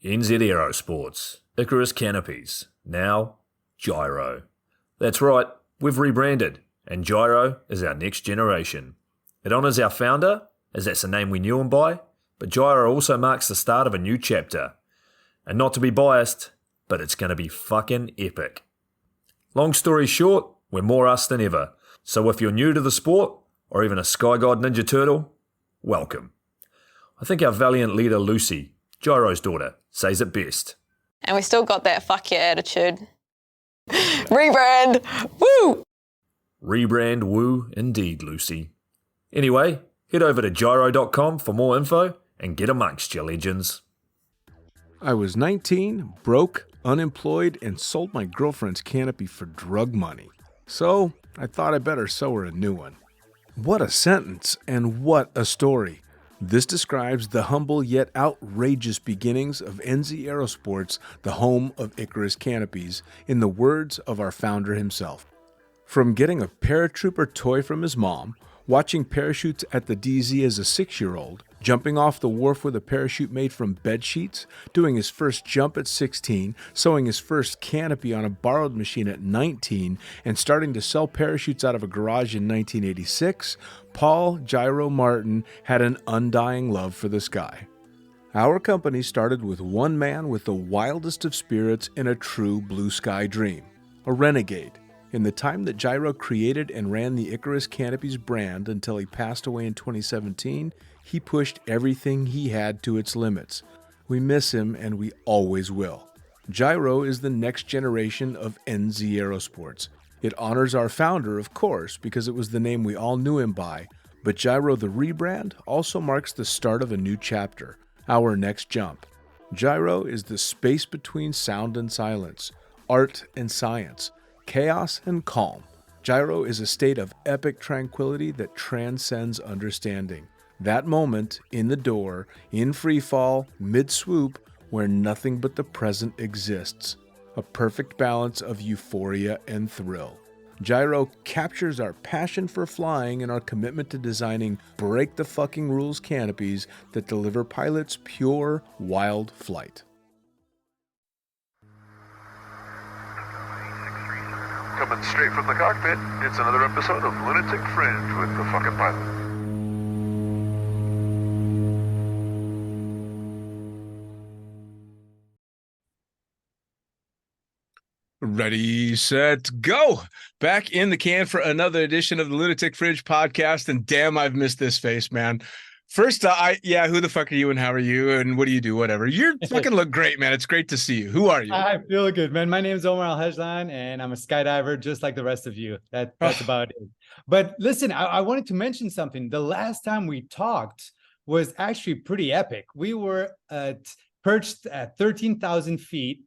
NZ Aerosports, Icarus Canopies, now Gyro. That's right, we've rebranded, and Gyro is our next generation. It honours our founder, as that's the name we knew him by, but Gyro also marks the start of a new chapter. And not to be biased, but it's going to be fucking epic. Long story short, we're more us than ever, so if you're new to the sport, or even a Sky God Ninja Turtle, welcome. I think our valiant leader Lucy, Gyro's daughter, says it best. And we still got that fuck yeah attitude. Rebrand! Woo! Rebrand woo indeed, Lucy. Anyway, head over to gyro.com for more info and get amongst your legends. I was 19, broke, unemployed, and sold my girlfriend's canopy for drug money. So I thought I better sew her a new one. What a sentence, and what a story. This describes the humble yet outrageous beginnings of NZ Aerosports, the home of Icarus Canopies, in the words of our founder himself. From getting a paratrooper toy from his mom, watching parachutes at the DZ as a 6-year-old, jumping off the wharf with a parachute made from bed sheets, doing his first jump at 16, sewing his first canopy on a borrowed machine at 19, and starting to sell parachutes out of a garage in 1986, Paul Gyro Martin had an undying love for the sky. Our company started with one man with the wildest of spirits and a true blue sky dream, a renegade. In the time that Gyro created and ran the Icarus Canopies brand until he passed away in 2017, he pushed everything he had to its limits. We miss him, and we always will. Gyro is the next generation of NZ Aerosports. It honors our founder, of course, because it was the name we all knew him by, but Gyro the rebrand also marks the start of a new chapter, our next jump. Gyro is the space between sound and silence, art and science, chaos and calm. Gyro is a state of epic tranquility that transcends understanding. That moment, in the door, in free fall, mid-swoop, where nothing but the present exists. A perfect balance of euphoria and thrill. Gyro captures our passion for flying and our commitment to designing break-the-fucking-rules canopies that deliver pilots pure, wild flight. Coming straight from the cockpit, it's another episode of Lunatic Fringe with the fucking pilot. Ready, set, go! Back in the can for another edition of the Lunatic Fringe podcast, and damn, I've missed this face, man. First, who the fuck are you and how are you and what do you do? Whatever. You fucking look great, man. It's great to see you. Who are you? I feel good, man. My name is Omar Alhegelan, and I'm a skydiver just like the rest of you. That's about it. But listen, I wanted to mention something. The last time we talked was actually pretty epic. We were perched at 13,000 feet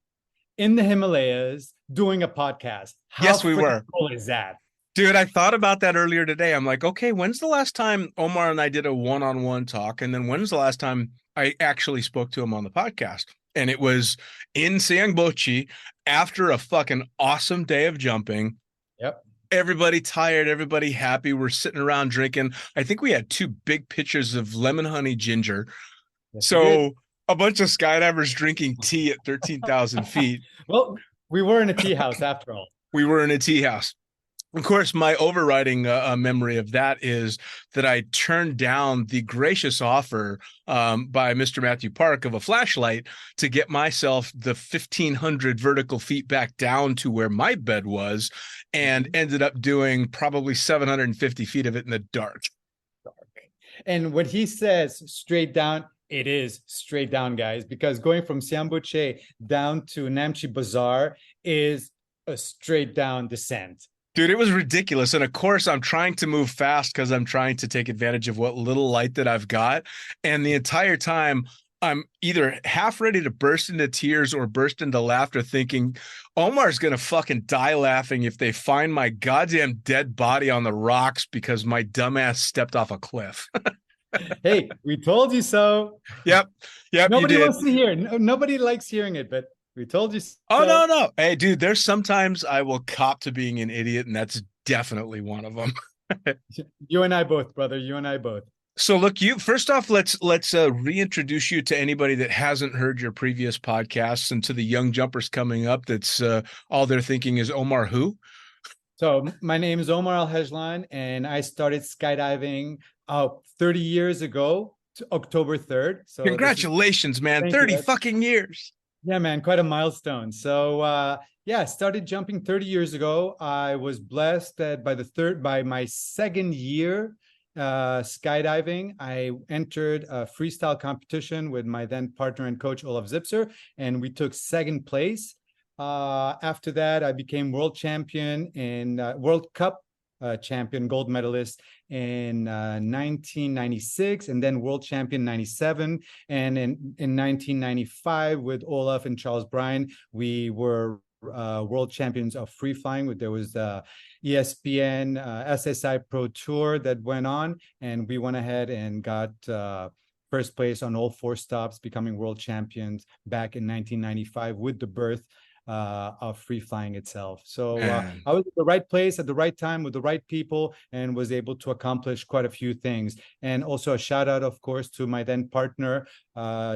in the Himalayas doing a podcast. Yes, we were. How cool is that? Dude, I thought about that earlier today. I'm like, okay, when's the last time Omar and I did a one-on-one talk? And then when's the last time I actually spoke to him on the podcast? And it was in Siangbochi after a fucking awesome day of jumping. Yep. Everybody tired, everybody happy. We're sitting around drinking. I think we had 2 big pitchers of lemon honey ginger. Yes, so a bunch of skydivers drinking tea at 13,000 feet. Well, we were in a tea house after all. We were in a tea house. Of course, my overriding memory of that is that I turned down the gracious offer by Mr. Matthew Park of a flashlight to get myself the 1,500 vertical feet back down to where my bed was, and ended up doing probably 750 feet of it in the dark. And when he says straight down, it is straight down, guys, because going from Siambuche down to Namche Bazaar is a straight down descent. Dude, it was ridiculous. And of course, I'm trying to move fast because I'm trying to take advantage of what little light that I've got. And the entire time, I'm either half ready to burst into tears or burst into laughter thinking, Omar's going to fucking die laughing if they find my goddamn dead body on the rocks because my dumbass stepped off a cliff. Hey, we told you so. Yep, yep, you Nobody did. wants to hear. Nobody likes hearing it, but we told you Oh, so. no, no. Hey, dude, there's sometimes I will cop to being an idiot, and that's definitely one of them. You and I both, brother. You and I both. So look, you first off, let's reintroduce you to anybody that hasn't heard your previous podcasts, and to the young jumpers coming up that's all they're thinking is Omar who? So my name is Omar Alhegelan, and I started skydiving 30 years ago, to October 3rd. So Congratulations, man. thank you. 30 fucking years. Yeah, man, quite a milestone. So yeah, I started jumping 30 years ago. I was blessed that by my second year skydiving, I entered a freestyle competition with my then partner and coach Olaf Zipser, and we took second place. After that, I became world champion in World Cup champion, gold medalist in 1996, and then world champion 97. And in 1995, with Olaf and Charles Bryan, we were world champions of free flying. There was the ESPN SSI Pro Tour that went on, and we went ahead and got first place on all 4 stops, becoming world champions back in 1995 with the birth of free flying itself. So I was at the right place at the right time with the right people, and was able to accomplish quite a few things. And also a shout out, of course, to my then partner.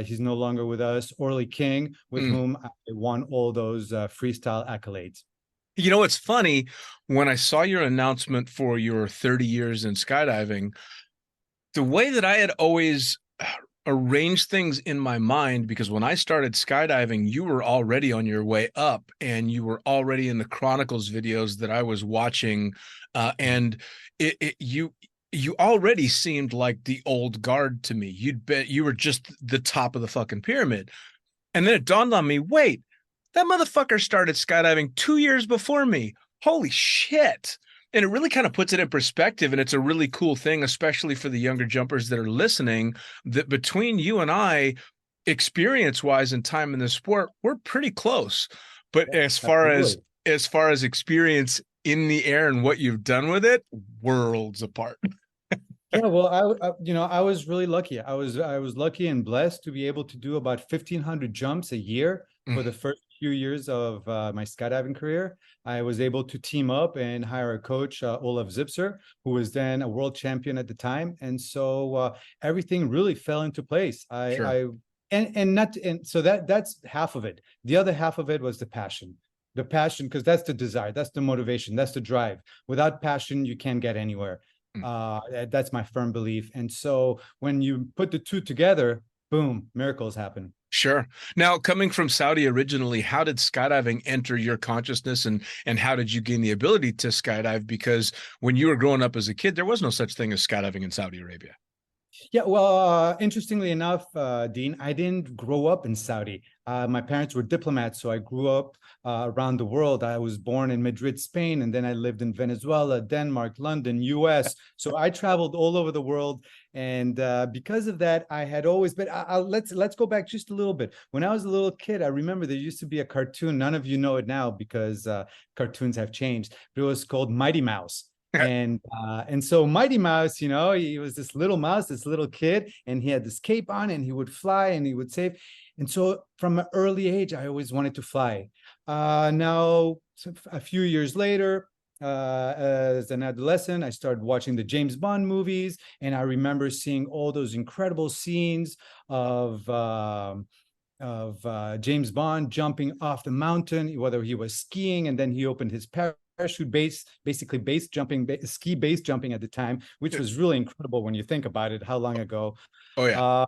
He's no longer with us, Orly King, with whom I won all those freestyle accolades. You know, it's funny, when I saw your announcement for your 30 years in skydiving, the way that I had always arrange things in my mind, because when I started skydiving, you were already on your way up, and you were already in the Chronicles videos that I was watching, and you already seemed like the old guard to me. You were just the top of the fucking pyramid. And then it dawned on me, wait, that motherfucker started skydiving 2 years before me. Holy shit. And it really kind of puts it in perspective, and it's a really cool thing, especially for the younger jumpers that are listening, that between you and I, experience-wise and time in the sport, we're pretty close. But as far as experience in the air and what you've done with it, worlds apart. Yeah, well, I was really lucky. I was lucky and blessed to be able to do about 1,500 jumps a year for the first few years of my skydiving career. I was able to team up and hire a coach, Olaf Zipser, who was then a world champion at the time, and so everything really fell into place. So that's half of it. The other half of it was the passion. The passion, because that's the desire, that's the motivation, that's the drive. Without passion, you can't get anywhere. That's my firm belief. And so when you put the two together, boom, miracles happen. Sure. Now, coming from Saudi originally, how did skydiving enter your consciousness, and how did you gain the ability to skydive? Because when you were growing up as a kid, there was no such thing as skydiving in Saudi Arabia. Yeah, well, interestingly enough, Dean, I didn't grow up in Saudi. My parents were diplomats, so I grew up around the world. I was born in Madrid, Spain, and then I lived in Venezuela, Denmark, London, US. So I traveled all over the world, and because of that, I had always. But let's go back just a little bit. When I was a little kid, I remember there used to be a cartoon. None of you know it now because cartoons have changed. But it was called Mighty Mouse. And so Mighty Mouse, he was this little mouse, this little kid, and he had this cape on, and he would fly and he would save. And so from an early age, I always wanted to fly. Now, a few years later, as an adolescent, I started watching the James Bond movies, and I remember seeing all those incredible scenes of James Bond jumping off the mountain, whether he was skiing and then he opened his parachute ski base jumping at the time, which was really incredible when you think about it, how long ago. Oh yeah.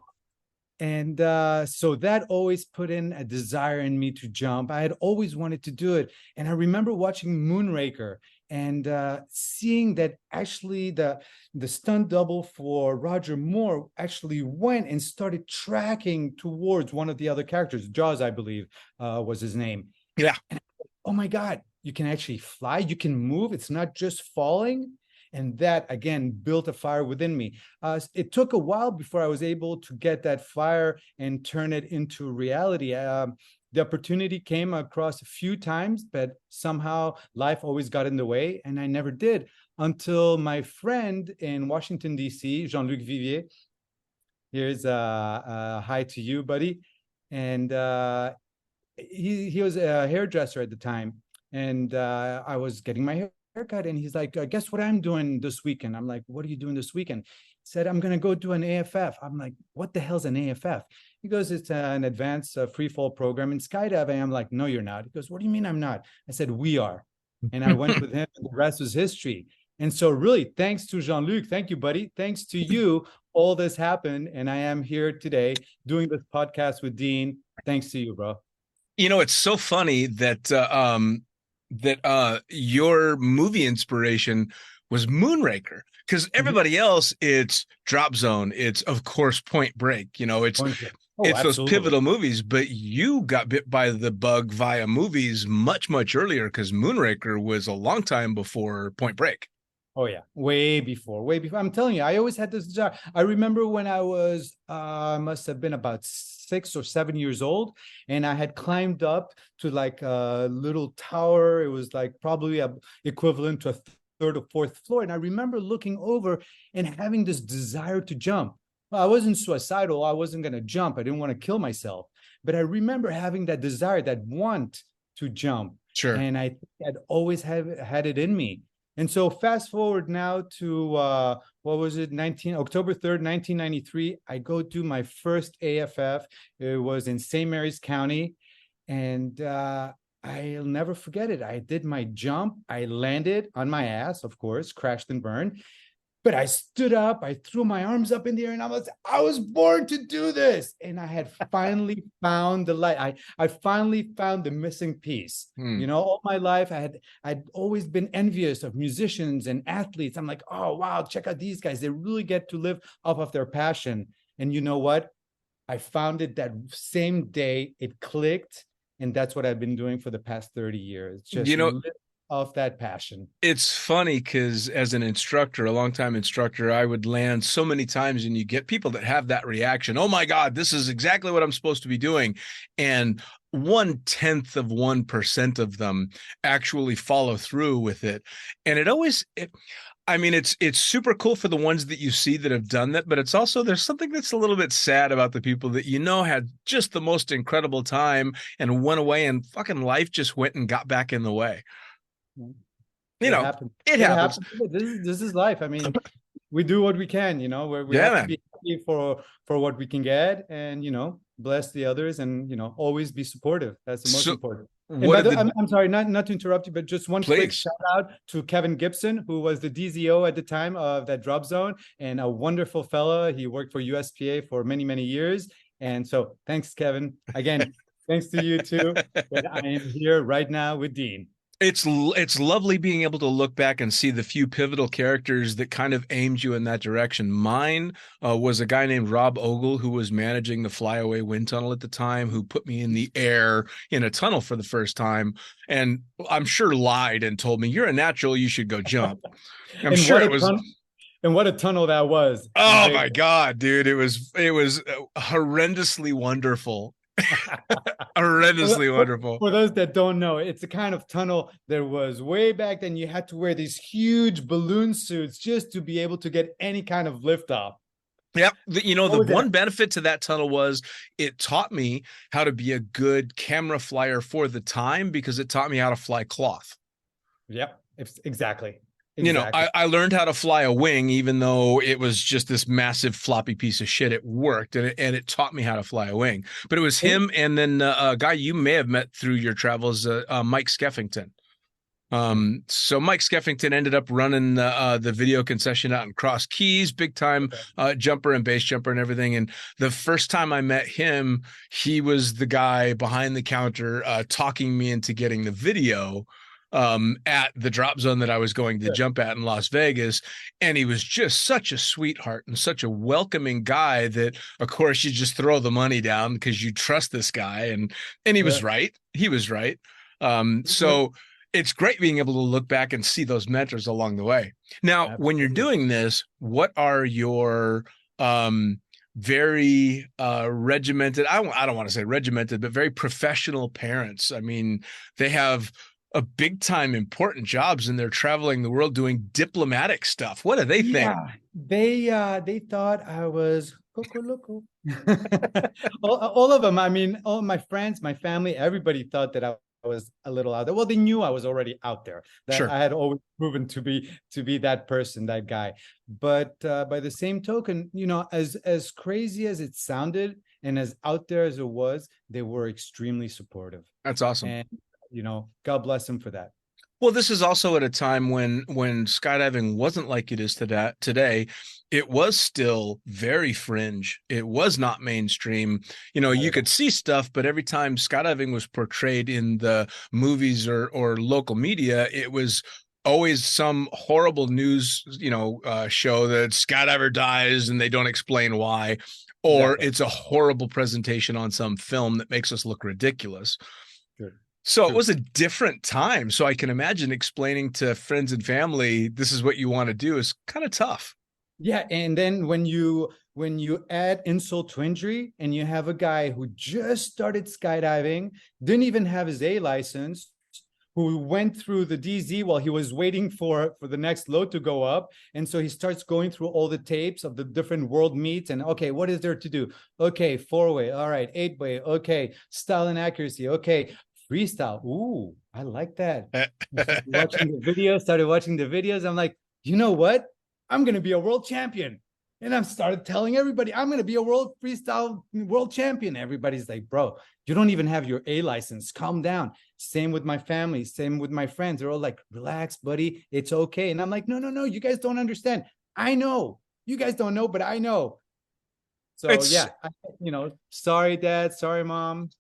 So that always put in a desire in me to jump. I had always wanted to do it. And I remember watching Moonraker and seeing that actually the stunt double for Roger Moore actually went and started tracking towards one of the other characters. Jaws, I believe, was his name. Yeah. And, oh my God, you can actually fly, you can move. It's not just falling. And that, again, built a fire within me. It took a while before I was able to get that fire and turn it into reality. The opportunity came across a few times, but somehow life always got in the way, and I never did until my friend in Washington, D.C., Jean-Luc Vivier, Here's hi to you, buddy. And he was a hairdresser at the time, and I was getting my haircut, and he's like, guess what I'm doing this weekend? I'm like, what are you doing this weekend? He said, I'm gonna go do an AFF. I'm like, what the hell's an AFF? He goes, it's an advanced free fall program in skydiving. I'm like, no, you're not. He goes, what do you mean I'm not? I said, we are. And I went with him, and the rest was history. And so really, thanks to Jean-Luc, thank you, buddy. Thanks to you, all this happened, and I am here today doing this podcast with Dean. Thanks to you, bro. You know, it's so funny that your movie inspiration was Moonraker, because everybody else, it's Drop Zone, it's of course Point Break. You know, it's those pivotal movies. But you got bit by the bug via movies much earlier, because Moonraker was a long time before Point Break. Oh yeah, way before. I'm telling you, I always had this desire. I remember when I was must have been about 6 or 7 years old, and I had climbed up to like a little tower. It was like probably equivalent to a third or fourth floor. And I remember looking over and having this desire to jump. Well, I wasn't suicidal. I wasn't going to jump. I didn't want to kill myself. But I remember having that desire, that want to jump. Sure. And I had always had it in me. And so fast forward now to, what was it, October 3rd, 1993, I go do my first AFF. It was in St. Mary's County. And I'll never forget it. I did my jump. I landed on my ass, of course, crashed and burned. But I stood up, I threw my arms up in the air, and I was born to do this. And I had finally found the light. I finally found the missing piece. You know, all my life, I'd always been envious of musicians and athletes. I'm like, oh, wow, check out these guys. They really get to live off of their passion. And you know what? I found it that same day. It clicked. And that's what I've been doing for the past 30 years. Just, you know, of that passion. It's funny because as an instructor, a longtime instructor, I would land so many times, and you get people that have that reaction. Oh my God, this is exactly what I'm supposed to be doing. And 0.1% of them actually follow through with it. And it's super cool for the ones that you see that have done that, but it's also, there's something that's a little bit sad about the people that, you know, had just the most incredible time and went away, and fucking life just went and got back in the way. You know, it happens. This is life. I mean, we do what we can, you know, we have to be happy for what we can get, and, you know, bless the others, and, you know, always be supportive. That's the most important. I'm sorry, not to interrupt you, but just one quick shout out to Kevin Gibson, who was the DZO at the time of that Drop Zone, and a wonderful fella. He worked for USPA for many years. And so thanks, Kevin. Again, thanks to you too. But I am here right now with Dean. It's lovely being able to look back and see the few pivotal characters that kind of aimed you in that direction. Mine was a guy named Rob Ogle, who was managing the Flyaway Wind Tunnel at the time, who put me in the air in a tunnel for the first time, and I'm sure lied and told me, you're a natural, you should go jump. I'm sure it was. And what a tunnel that was. Oh my God, dude. It was horrendously wonderful. Horrendously wonderful. For those that don't know, it's a kind of tunnel that was way back then. You had to wear these huge balloon suits just to be able to get any kind of lift off. Yeah, you know, the one benefit to that tunnel was it taught me how to be a good camera flyer for the time, because it taught me how to fly cloth. Yep, exactly. You know, I learned how to fly a wing, even though it was just this massive floppy piece of shit. It worked, and it taught me how to fly a wing. But it was him, and then a guy you may have met through your travels, Mike Skeffington. So Mike Skeffington ended up running the video concession out in Cross Keys, big time jumper and base jumper and everything. And the first time I met him, he was the guy behind the counter talking me into getting the video at the Drop Zone that I was going to jump at in Las Vegas. And he was just such a sweetheart and such a welcoming guy that, of course, you just throw the money down because you trust this guy. And he was right. He was right. So it's great being able to look back and see those mentors along the way. Now, when you're doing this, what are your very regimented, I don't want to say regimented, but very professional parents? I mean, they have a big time important jobs, and they're traveling the world doing diplomatic stuff. What do they think? Yeah, they thought I was Coco Loco. all of them. I mean, all my friends, my family, everybody thought that I was a little out there. Well, they knew I was already out there. That Sure. I had always proven to be that person, that guy. But by the same token, as crazy as it sounded and as out there as it was, they were extremely supportive. That's awesome. And God bless them for that. Well, this is also at a time when skydiving wasn't like it is today. It was still very fringe. It was not mainstream. You could see stuff, but every time skydiving was portrayed in the movies or local media, it was always some horrible news, show that skydiver dies and they don't explain why, or Exactly. it's a horrible presentation on some film that makes us look ridiculous. Good. So it was a different time. So I can imagine explaining to friends and family, this is what you want to do, is kind of tough. Yeah. And then when you add insult to injury and you have a guy who just started skydiving, didn't even have his A license, who went through the DZ while he was waiting for the next load to go up. And so he starts going through all the tapes of the different world meets and, okay, what is there to do? Okay, 4-way. All right, 8-way. Okay, style and accuracy. Okay, freestyle. Ooh, I like that. Started watching the videos. I'm like, you know what? I'm going to be a world champion. And I started telling everybody, I'm going to be a freestyle world champion. Everybody's like, bro, you don't even have your A license. Calm down. Same with my family. Same with my friends. They're all like, relax, buddy. It's okay. And I'm like, no. You guys don't understand. I know. You guys don't know, but I know. So sorry, Dad. Sorry, Mom.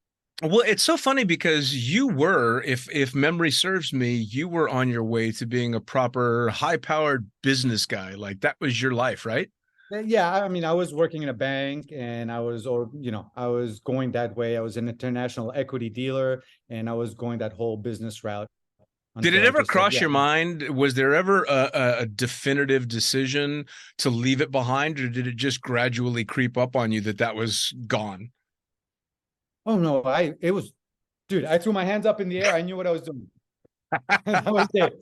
Well, it's so funny because you were, if memory serves me, you were on your way to being a proper high-powered business guy. Like that was your life, right? Yeah, I mean, I was working in a bank and I was going that way. I was an international equity dealer and I was going that whole business route. Did it ever cross your mind? Was there ever a definitive decision to leave it behind, or did it just gradually creep up on you that was gone? Oh, no, dude, I threw my hands up in the air. I knew what I was doing. That was it.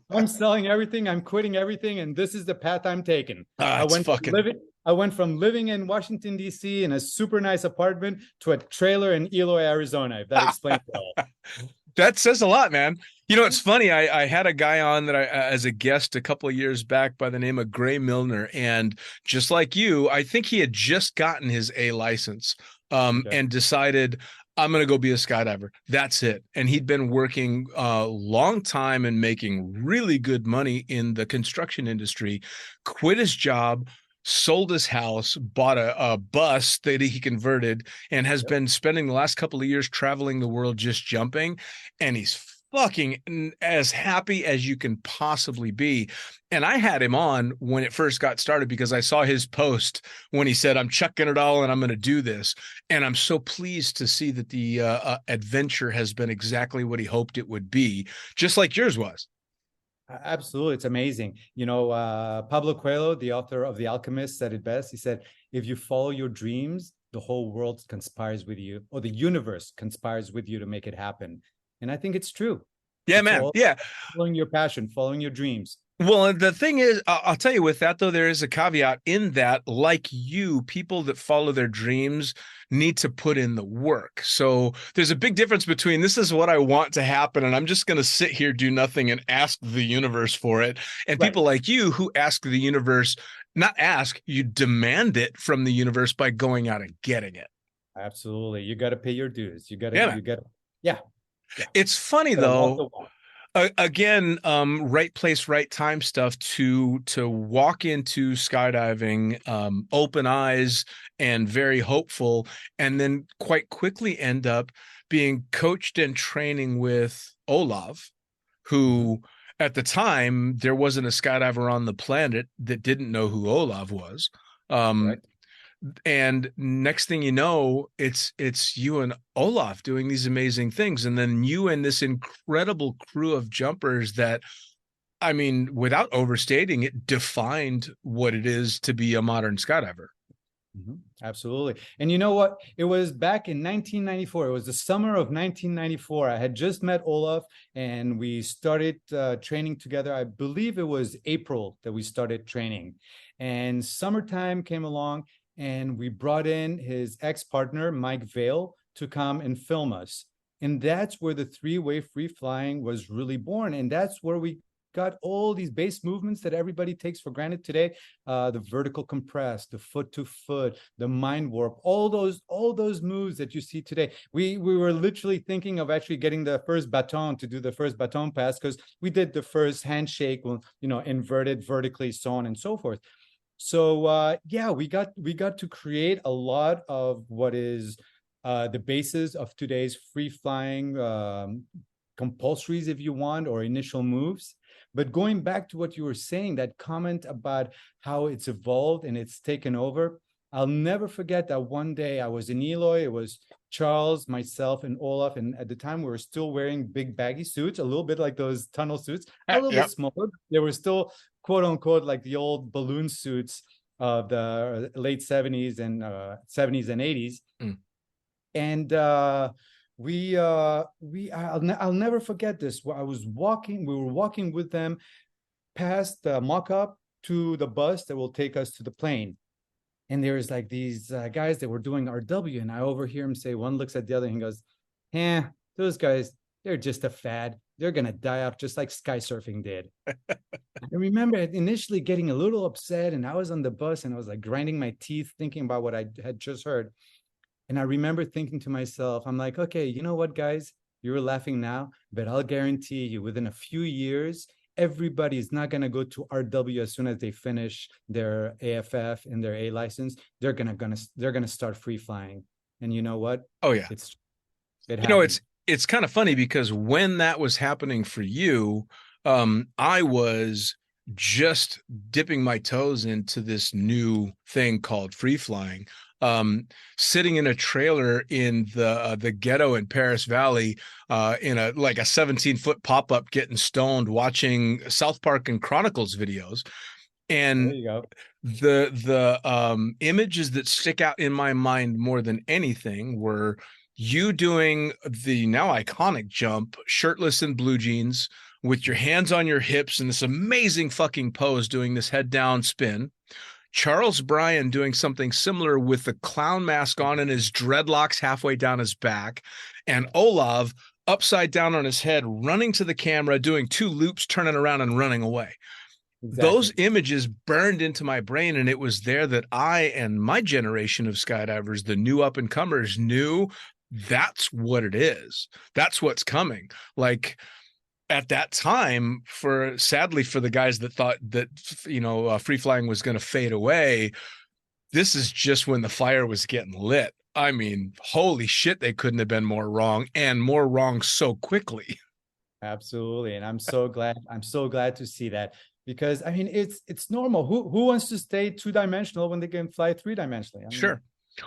I'm selling everything. I'm quitting everything. And this is the path I'm taking. I went from living in Washington, D.C. in a super nice apartment to a trailer in Eloy, Arizona, if that explains it all. That says a lot, man. It's funny. I had a guy on that as a guest a couple of years back by the name of Gray Milner. And just like you, I think he had just gotten his A license and decided, I'm going to go be a skydiver. That's it. And he'd been working a long time and making really good money in the construction industry, quit his job, sold his house, bought a bus that he converted, and has been spending the last couple of years traveling the world just jumping. And he's fucking as happy as you can possibly be. And I had him on when it first got started because I saw his post when he said, I'm chucking it all and I'm going to do this. And I'm so pleased to see that the adventure has been exactly what he hoped it would be, just like yours was. Absolutely. It's amazing. Pablo Coelho, the author of The Alchemist, said it best. He said, if you follow your dreams, the whole world conspires with you, or the universe conspires with you to make it happen. And I think it's true. Yeah, man. Yeah. Following your passion, following your dreams. Well, the thing is, I'll tell you with that, though, there is a caveat in that, like you, people that follow their dreams need to put in the work. So there's a big difference between this is what I want to happen, and I'm just going to sit here, do nothing, and ask the universe for it. And people like you who ask the universe, not ask, you demand it from the universe by going out and getting it. Absolutely. You got to pay your dues. Yeah. It's funny, though. Again, right place, right time stuff to walk into skydiving, open eyes and very hopeful, and then quite quickly end up being coached and training with Olav, who at the time there wasn't a skydiver on the planet that didn't know who Olav was. And next thing you know, it's you and Olaf doing these amazing things. And then you and this incredible crew of jumpers that, I mean, without overstating it, defined what it is to be a modern skydiver. Mm-hmm. Absolutely. And you know what? It was back in 1994. It was the summer of 1994. I had just met Olaf and we started training together. I believe it was April that we started training. And summertime came along. and we brought in his ex-partner, Mike Vale, to come and film us. And that's where the three-way free flying was really born. And that's where we got all these base movements that everybody takes for granted today, the vertical compress, the foot to foot, the mind warp, all those moves that you see today. We were literally thinking of actually getting the first baton to do the first baton pass, because we did the first handshake, inverted vertically, so on and so forth. So yeah, we got to create a lot of what is the basis of today's free flying compulsories, if you want, or initial moves. But going back to what you were saying, that comment about how it's evolved and it's taken over, I'll never forget that one day I was in Eloy. It was Charles, myself, and Olaf. And at the time, we were still wearing big baggy suits, a little bit like those tunnel suits, a little bit smaller. They were still, quote unquote, like the old balloon suits of the late 70s and 80s. And I'll never forget this. We were walking with them past the mock-up to the bus that will take us to the plane. And there's like these guys that were doing RW, and I overhear him say, one looks at the other and he goes, those guys, they're just a fad. They're going to die off just like sky surfing did. I remember initially getting a little upset, and I was on the bus and I was like grinding my teeth thinking about what I had just heard. And I remember thinking to myself, I'm like, okay, you know what, guys? You're laughing now, but I'll guarantee you within a few years, everybody's not going to go to RW as soon as they finish their AFF and their A license. They're gonna start free flying. And you know what? Oh yeah. It's kind of funny because when that was happening for you, I was just dipping my toes into this new thing called free flying. Sitting in a trailer in the ghetto in Paris Valley, in a 17-foot pop-up, getting stoned, watching South Park and Chronicles videos. And there you go. The images that stick out in my mind more than anything were you doing the now iconic jump, shirtless in blue jeans, with your hands on your hips in this amazing fucking pose, doing this head down spin. Charles Bryan doing something similar with the clown mask on and his dreadlocks halfway down his back, and Olav upside down on his head, running to the camera, doing 2 loops, turning around and running away. Exactly. Those images burned into my brain, and it was there that I and my generation of skydivers, the new up-and-comers, knew that's what it is. That's what's coming. Like, at that time, sadly for the guys that thought that, free flying was going to fade away, this is just when the fire was getting lit. I mean, holy shit, they couldn't have been more wrong, and more wrong so quickly. Absolutely. And I'm so glad to see that, because I mean, it's normal. Who wants to stay 2-dimensional when they can fly 3-dimensionally? Sure.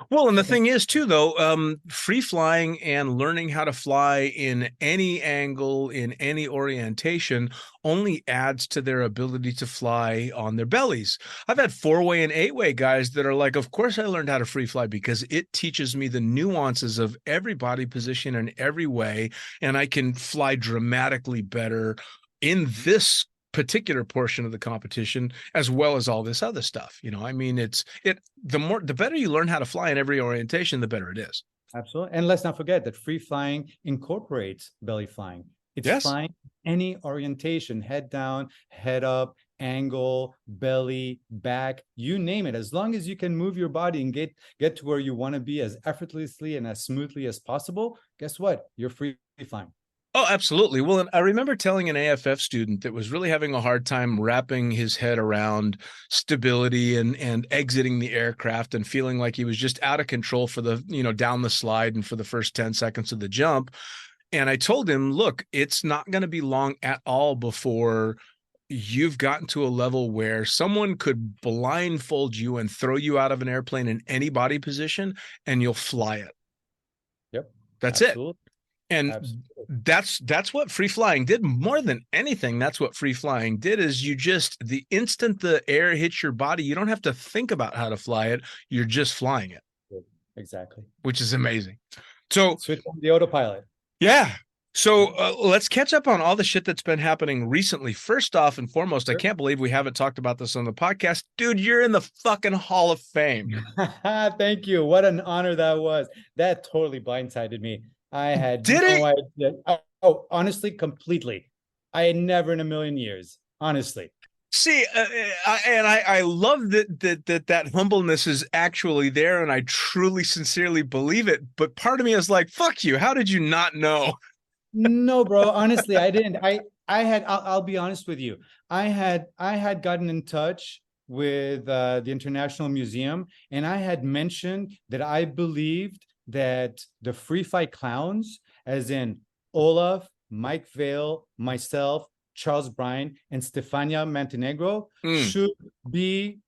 Well, and the thing is, too, though, free flying and learning how to fly in any angle, in any orientation, only adds to their ability to fly on their bellies. I've had 4-way and 8-way guys that are like, of course I learned how to free fly because it teaches me the nuances of every body position in every way, and I can fly dramatically better in this particular portion of the competition as well as all this other stuff. I mean, the better you learn how to fly in every orientation, the better it is. Absolutely. And let's not forget that free flying incorporates belly flying. It's flying any orientation, head down, head up, angle, belly, back, you name it. As long as you can move your body and get to where you want to be as effortlessly and as smoothly as possible, guess what? You're free flying. Oh, absolutely. Well, and I remember telling an AFF student that was really having a hard time wrapping his head around stability and exiting the aircraft, and feeling like he was just out of control for the, down the slide and for the first 10 seconds of the jump. And I told him, look, it's not going to be long at all before you've gotten to a level where someone could blindfold you and throw you out of an airplane in any body position and you'll fly it. Yep. That's absolutely. It. And that's what free flying did more than anything. That's what free flying did, is the instant the air hits your body, you don't have to think about how to fly it. You're just flying it. Exactly. Which is amazing. So switch on the autopilot. Yeah. So let's catch up on all the shit that's been happening recently. First off and foremost, I can't believe we haven't talked about this on the podcast. Dude, you're in the fucking Hall of Fame. Thank you. What an honor that was. That totally blindsided me. I had Did no it? idea. Oh, honestly, completely. I had never in a million years, honestly. See, I love that humbleness is actually there, and I truly, sincerely believe it. But part of me is like, "Fuck you! How did you not know?" No, bro. Honestly, I didn't. I had. I'll be honest with you. I had gotten in touch with the International Museum, and I had mentioned that I believed that the free fight clowns, as in Olaf, Mike Vale, myself, Charles Bryan, and Stefania Montenegro, should be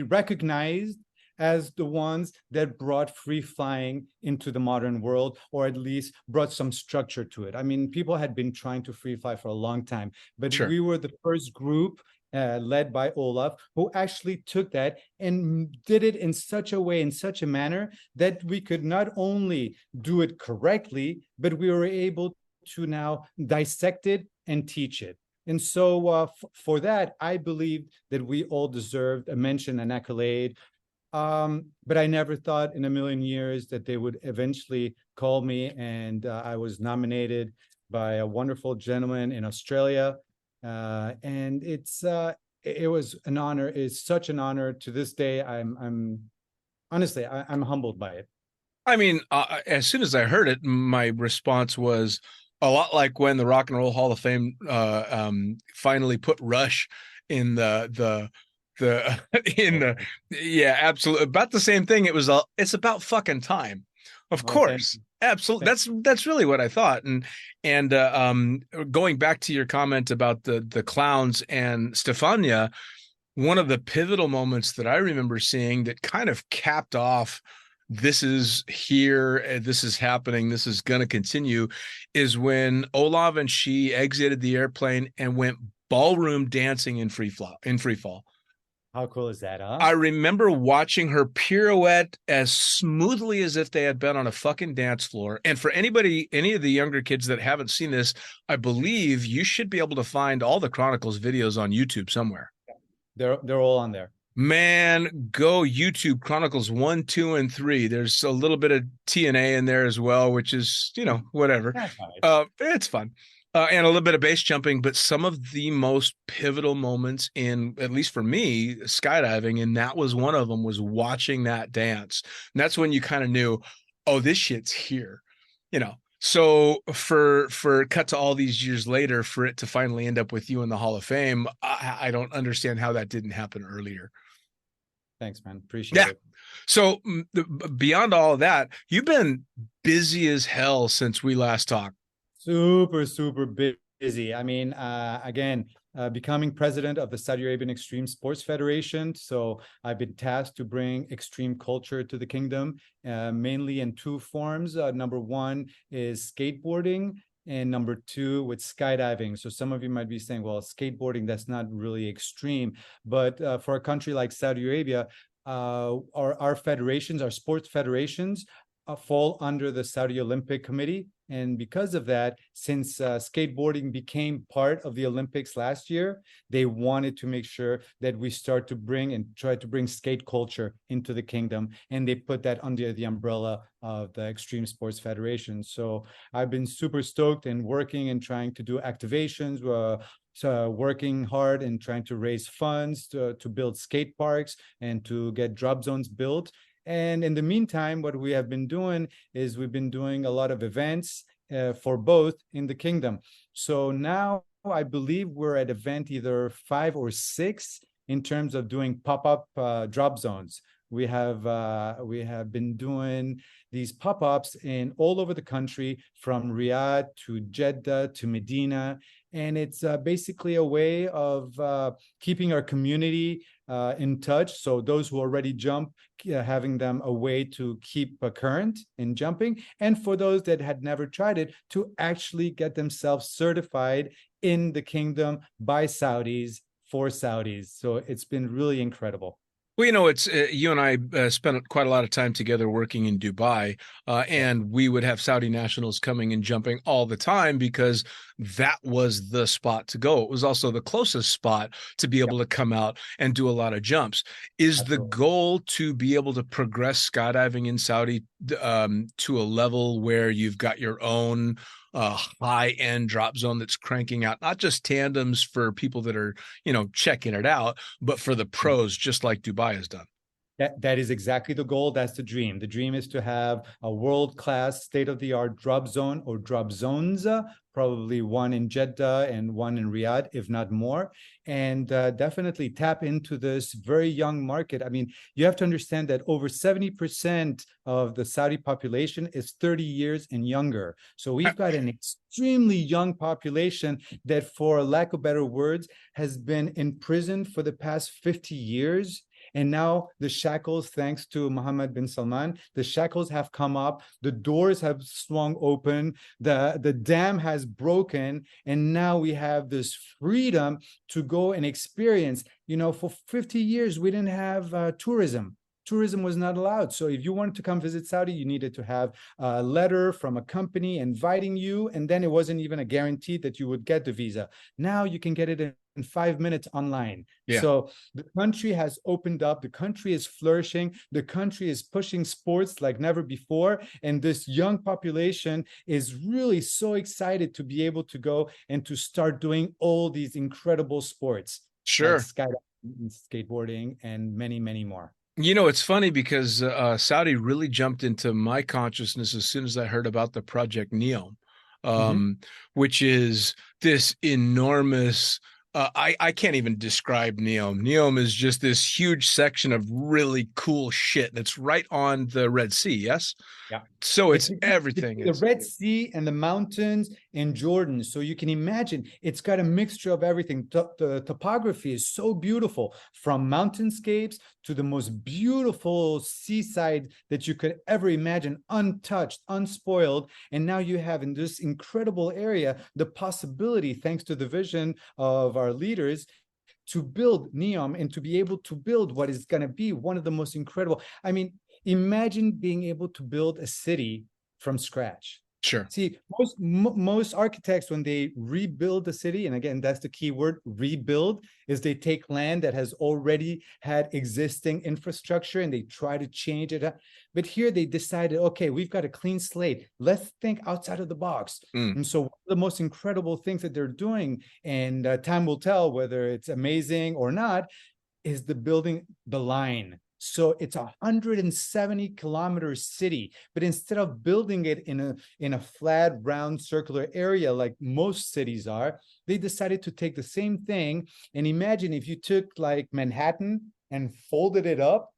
recognized as the ones that brought free flying into the modern world, or at least brought some structure to it. I mean, people had been trying to free fly for a long time, but Sure. we were the first group led by Olaf, who actually took that and did it in such a way, in such a manner that we could not only do it correctly, but we were able to now dissect it and teach it. And so for that, I believe that we all deserved a mention, an accolade. But I never thought in a million years that they would eventually call me, and I was nominated by a wonderful gentleman in Australia. And it was an honor. It's such an honor. To this day, I'm honestly, I'm humbled by it. I mean, as soon as I heard it, my response was a lot like when the Rock and Roll Hall of Fame finally put Rush in the yeah, absolutely, about the same thing. It's about fucking time, of course. Absolutely. That's really what I thought. And going back to your comment about the clowns and Stefania, one of the pivotal moments that I remember seeing that kind of capped off, this is here, this is happening, this is going to continue, is when Olav and she exited the airplane and went ballroom dancing in free fall. How cool is that, huh? I remember watching her pirouette as smoothly as if they had been on a fucking dance floor. And for any of the younger kids that haven't seen this, I believe you should be able to find all the Chronicles videos on YouTube somewhere. They're all on there. Man, go YouTube Chronicles 1, 2, and 3. There's a little bit of TNA in there as well, which is, whatever. It's fun. And a little bit of base jumping, but some of the most pivotal moments in, at least for me, skydiving, and that was one of them, was watching that dance. And that's when you kind of knew, oh, this shit's here, So for cut to all these years later, for it to finally end up with you in the Hall of Fame, I don't understand how that didn't happen earlier. Thanks, man. Appreciate it. So beyond all of that, you've been busy as hell since we last talked. Super, super busy. I mean, again, becoming president of the Saudi Arabian Extreme Sports Federation. So I've been tasked to bring extreme culture to the kingdom, mainly in two forms. Number one is skateboarding, and number two with skydiving. So some of you might be saying, well, skateboarding, that's not really extreme. But for a country like Saudi Arabia, our federations, our sports federations, fall under the Saudi Olympic Committee. And because of that, since skateboarding became part of the Olympics last year, they wanted to make sure that we start to bring and try to bring skate culture into the kingdom. And they put that under the umbrella of the Extreme Sports Federation. So I've been super stoked and working and trying to do activations, so working hard and trying to raise funds to build skate parks and to get drop zones built. And in the meantime, what we have been doing is we've been doing a lot of events for both in the kingdom. So now I believe we're at event either 5 or 6 in terms of doing pop-up drop zones. We have been doing these pop-ups in all over the country, from Riyadh to Jeddah to Medina. And it's basically a way of keeping our community in touch. So those who already jump, having them a way to keep current in jumping. And for those that had never tried it, to actually get themselves certified in the kingdom by Saudis for Saudis. So it's been really incredible. Well, it's you and I spent quite a lot of time together working in Dubai, and we would have Saudi nationals coming and jumping all the time because that was the spot to go. It was also the closest spot to be able to come out and do a lot of jumps. Is the Absolutely. goal to be able to progress skydiving in Saudi to a level where you've got your own high-end drop zone that's cranking out not just tandems for people that are, checking it out, but for the pros, just like Dubai has done? That is exactly the goal. That's the dream. The dream is to have a world-class, state-of-the-art drop zone or drop zones, probably one in Jeddah and one in Riyadh, if not more, and definitely tap into this very young market. I mean, you have to understand that over 70% of the Saudi population is 30 years and younger. So we've got an extremely young population that, for lack of better words, has been imprisoned for the past 50 years. And now the shackles, thanks to Mohammed bin Salman, the shackles have come up, the doors have swung open, the dam has broken, and now we have this freedom to go and experience. For 50 years, we didn't have tourism. Tourism was not allowed. So if you wanted to come visit Saudi, you needed to have a letter from a company inviting you, and then it wasn't even a guarantee that you would get the visa. Now you can get it in 5 minutes online. Yeah. So the country has opened up, the country is flourishing, the country is pushing sports like never before, and this young population is really so excited to be able to go and to start doing all these incredible sports. Sure. Like skydiving, skateboarding, and many, many more. It's funny because Saudi really jumped into my consciousness as soon as I heard about the Project Neom, which is this enormous. I can't even describe Neom. Neom is just this huge section of really cool shit that's right on the Red Sea. Yes. Yeah. So it's everything. The Red Sea and the mountains in Jordan. So you can imagine it's got a mixture of everything. The topography is so beautiful, from mountainscapes to the most beautiful seaside that you could ever imagine, untouched, unspoiled. And now you have in this incredible area the possibility, thanks to the vision of our leaders, to build Neom and to be able to build what is going to be one of the most incredible. I mean, imagine being able to build a city from scratch. Sure. See, most architects, when they rebuild the city, and again, that's the key word, rebuild, is they take land that has already had existing infrastructure and they try to change it. But here they decided, okay, we've got a clean slate. Let's think outside of the box. And so one of the most incredible things that they're doing, and time will tell whether it's amazing or not, is the building the line. So it's 170-kilometer city, but instead of building it in a flat, round, circular area like most cities are, they decided to take the same thing. And imagine if you took like Manhattan and folded it up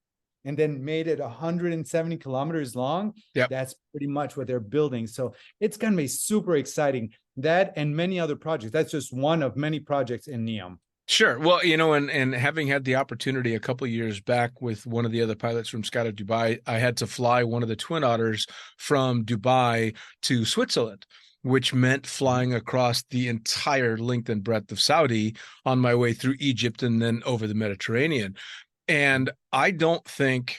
and then made it 170 kilometers long. Yep. That's pretty much what they're building. So it's going to be super exciting. That and many other projects. That's just one of many projects in Neom. Sure. Well, and having had the opportunity a couple of years back with one of the other pilots from Skydive Dubai, I had to fly one of the Twin Otters from Dubai to Switzerland, which meant flying across the entire length and breadth of Saudi on my way through Egypt and then over the Mediterranean. And I don't think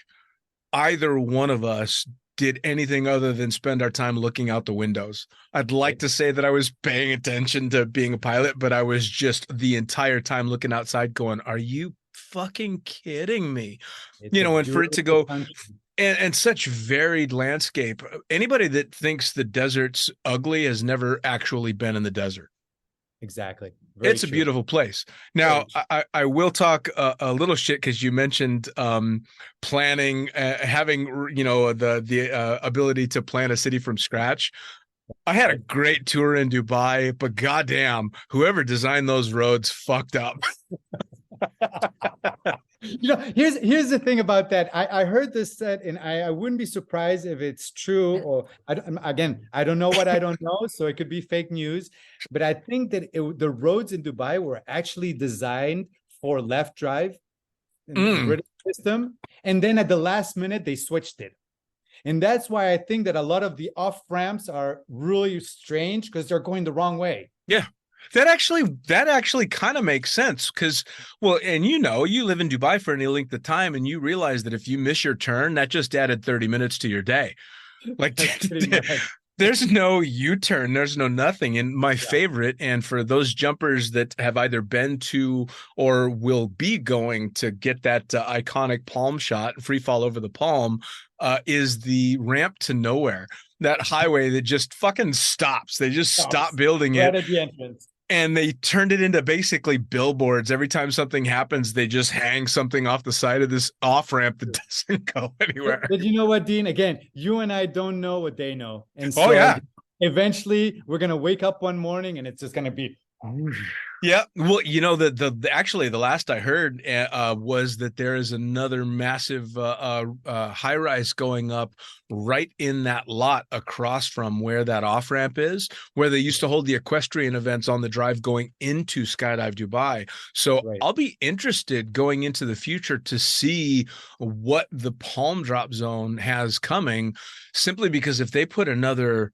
either one of us did anything other than spend our time looking out the windows. I'd like to say that I was paying attention to being a pilot, but I was just the entire time looking outside going, are you fucking kidding me? And for it to go and such varied landscape. Anybody that thinks the desert's ugly has never actually been in the desert. Exactly. It's a beautiful place. Now, I will talk a little shit because you mentioned planning, having the ability to plan a city from scratch. I had a great tour in Dubai, but goddamn, whoever designed those roads fucked up. Here's the thing about that. I heard this said, and I wouldn't be surprised if it's true. Or I don't know what I don't know, so it could be fake news. But I think that the roads in Dubai were actually designed for left drive in the British system, and then at the last minute they switched it. And that's why I think that a lot of the off ramps are really strange because they're going the wrong way. Yeah. That actually kind of makes sense because, well, and you live in Dubai for any length of time, and you realize that if you miss your turn, that just added 30 minutes to your day. Like, That's pretty much. there's no U-turn, there's no nothing. And my favorite, and for those jumpers that have either been to or will be going to get that iconic palm shot, free fall over the palm, is the ramp to nowhere. That highway that just fucking stops. They just stop building it. Right at the entrance. And they turned it into basically billboards. Every time something happens, they just hang something off the side of this off ramp that doesn't go anywhere. But you know what, Dean? Again, you and I don't know what they know. And so Oh, yeah. eventually we're going to wake up one morning and it's just going to be. Yeah. Well, actually, the last I heard was that there is another massive high rise going up right in that lot across from where that off ramp is, where they used to hold the equestrian events on the drive going into Skydive Dubai. So I'll be interested going into the future to see what the palm drop zone has coming, simply because if they put another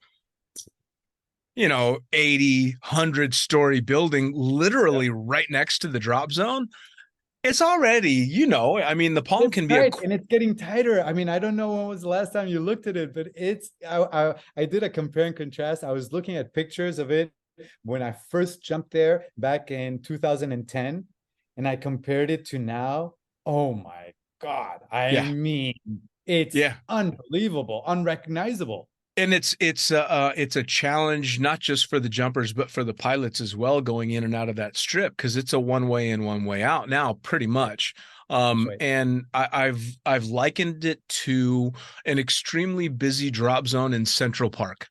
80, 100-story building literally right next to the drop zone, it's already, I mean, the palm can be and it's getting tighter. I mean, I don't know when was the last time you looked at it, but I did a compare and contrast. I was looking at pictures of it when I first jumped there back in 2010, and I compared it to now. Oh my God. I mean, it's unbelievable, unrecognizable. And it's a challenge, not just for the jumpers, but for the pilots as well, going in and out of that strip, because it's a one way in, one way out now, pretty much. And I've likened it to an extremely busy drop zone in Central Park.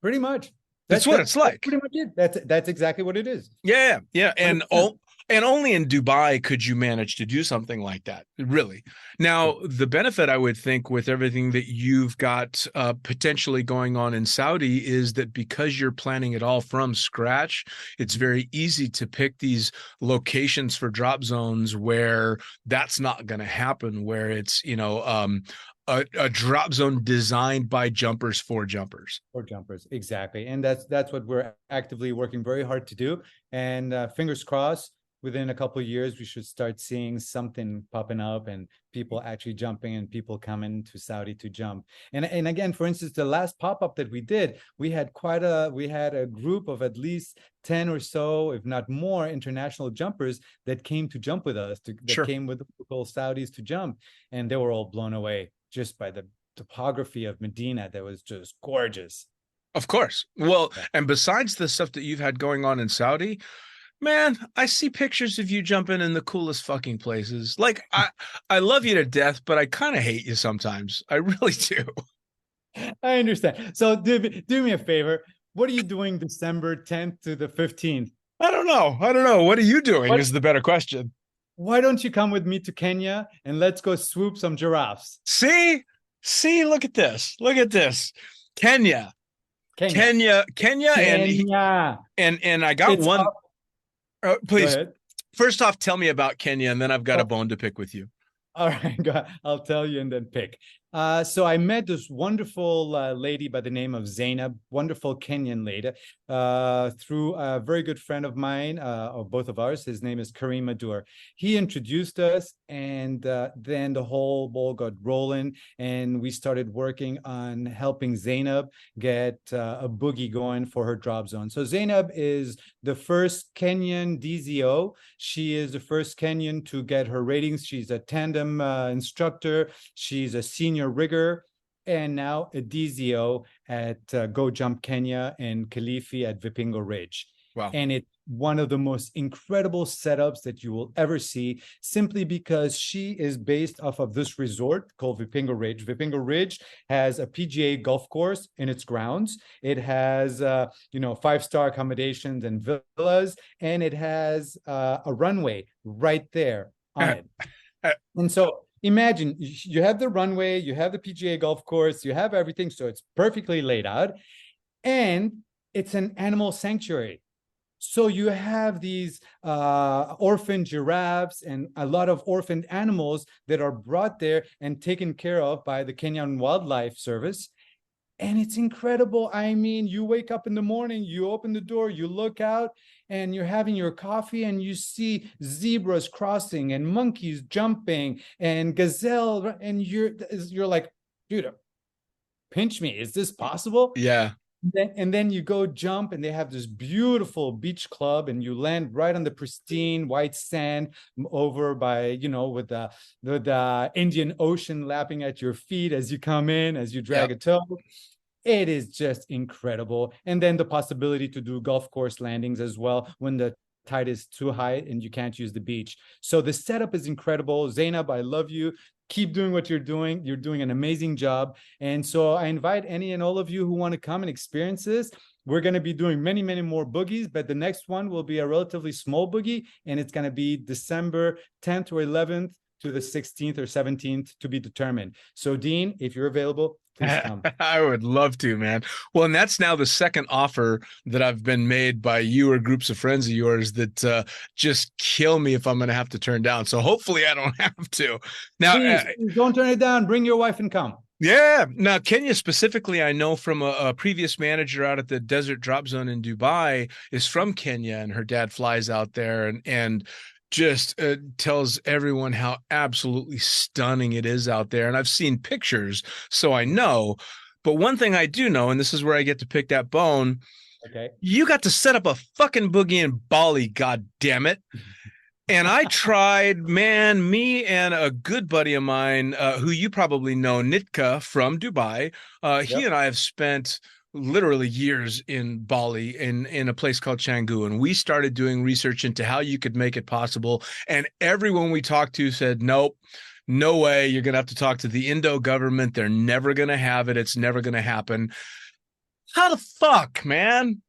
Pretty much. That's what it's like. Pretty much it. That's exactly what it is. Yeah. And only in Dubai could you manage to do something like that, really. Now, the benefit, I would think, with everything that you've got potentially going on in Saudi is that because you're planning it all from scratch, it's very easy to pick these locations for drop zones where that's not going to happen, where it's, a drop zone designed by jumpers for jumpers. For jumpers, exactly. And that's what we're actively working very hard to do. And fingers crossed, within a couple of years, we should start seeing something popping up and people actually jumping and people coming to Saudi to jump. And again, for instance, the last pop-up that we did, we had a group of at least 10 or so, if not more, international jumpers that came to jump with us, came with the local Saudis to jump. And they were all blown away just by the topography of Medina that was just gorgeous. Of course. Well, and besides the stuff that you've had going on in Saudi, man, I see pictures of you jumping in the coolest fucking places. Like, I love you to death, but I kind of hate you sometimes. I really do. I understand. So do me a favor. What are you doing December 10th to the 15th? I don't know. What are you doing is the better question. Why don't you come with me to Kenya and let's go swoop some giraffes? See, look at this. Kenya. And I got one. Please, first off, tell me about Kenya, and then I've got a bone to pick with you. All right, I'll tell you and then pick. So I met this wonderful lady by the name of Zainab, wonderful Kenyan lady, through a very good friend of mine, or both of ours. His name is Karim Adur. He introduced us, and then the whole ball got rolling, and we started working on helping Zainab get a boogie going for her drop zone. So Zainab is the first Kenyan DZO. She is the first Kenyan to get her ratings. She's a tandem instructor. She's a senior rigger, and now a DZO at Go Jump Kenya and Kilifi at Vipingo Ridge. Wow. And it's one of the most incredible setups that you will ever see, simply because she is based off of this resort called Vipingo Ridge. Vipingo Ridge has a PGA golf course in its grounds. It has, 5-star accommodations and villas, and it has a runway right there on it. And so imagine you have the runway, you have the PGA golf course, you have everything. So it's perfectly laid out, and it's an animal sanctuary. So you have these orphan giraffes and a lot of orphaned animals that are brought there and taken care of by the Kenyan Wildlife Service. And it's incredible. I mean, you wake up in the morning, you open the door, you look out, and you're having your coffee, and you see zebras crossing and monkeys jumping and gazelle, and you're like, dude, pinch me. Is this possible? Yeah. And then you go jump, and they have this beautiful beach club, and you land right on the pristine white sand over by, with the Indian Ocean lapping at your feet as you come in, as you drag a toe. It is just incredible. And then the possibility to do golf course landings as well when the tide is too high and you can't use the beach. So the setup is incredible. Zainab, I love you. Keep doing what you're doing. You're doing an amazing job. And so I invite any and all of you who want to come and experience this. We're going to be doing many, many more boogies, but the next one will be a relatively small boogie, and it's going to be December 10th or 11th to the 16th or 17th to be determined. So Dean, if you're available, please come. I would love to, man. Well, and that's now the second offer that I've been made by you or groups of friends of yours that just kill me if I'm going to have to turn down. So hopefully I don't have to. Now, please don't turn it down. Bring your wife and come. Yeah. Now, Kenya specifically, I know from a previous manager out at the Desert Drop Zone in Dubai is from Kenya, and her dad flies out there and just tells everyone how absolutely stunning it is out there. And I've seen pictures, so I know. But one thing I do know, and this is where I get to pick that bone, okay, you got to set up a fucking boogie in Bali, god damn it. And I tried, man, me and a good buddy of mine, who you probably know, Nitka from Dubai. He and I have spent literally years in Bali in a place called Canggu. And we started doing research into how you could make it possible. And everyone we talked to said, nope, no way. You're going to have to talk to the Indo government. They're never going to have it. It's never going to happen. How the fuck, man?